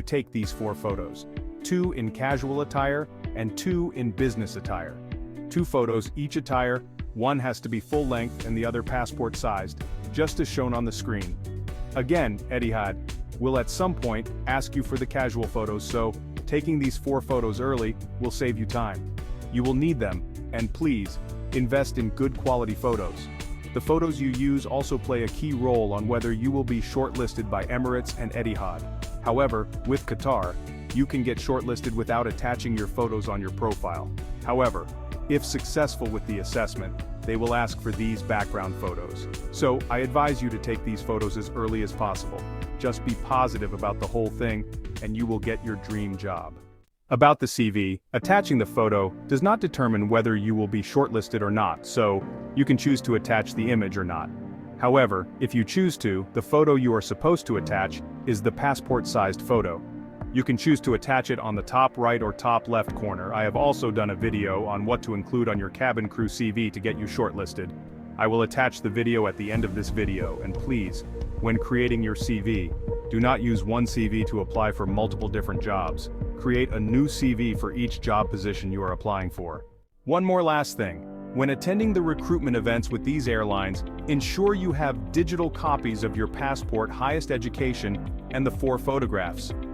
take these 4 photos. 2 in casual attire, and 2 in business attire. 2 photos each attire, one has to be full length and the other passport sized, just as shown on the screen. Again, Etihad will at some point ask you for the casual photos, so taking these 4 photos early will save you time. You will need them, and please, invest in good quality photos. The photos you use also play a key role on whether you will be shortlisted by Emirates and Etihad. However, with Qatar, you can get shortlisted without attaching your photos on your profile. However, if successful with the assessment, they will ask for these background photos. So, I advise you to take these photos as early as possible. Just be positive about the whole thing, and you will get your dream job. About the CV, attaching the photo does not determine whether you will be shortlisted or not, so you can choose to attach the image or not. However, if you choose to, the photo you are supposed to attach is the passport-sized photo. You can choose to attach it on the top right or top left corner. I have also done a video on what to include on your cabin crew CV to get you shortlisted. I will attach the video at the end of this video, and please, when creating your CV, do not use one CV to apply for multiple different jobs. Create a new CV for each job position you are applying for. One more last thing. When attending the recruitment events with these airlines, ensure you have digital copies of your passport, highest education, and the 4 photographs.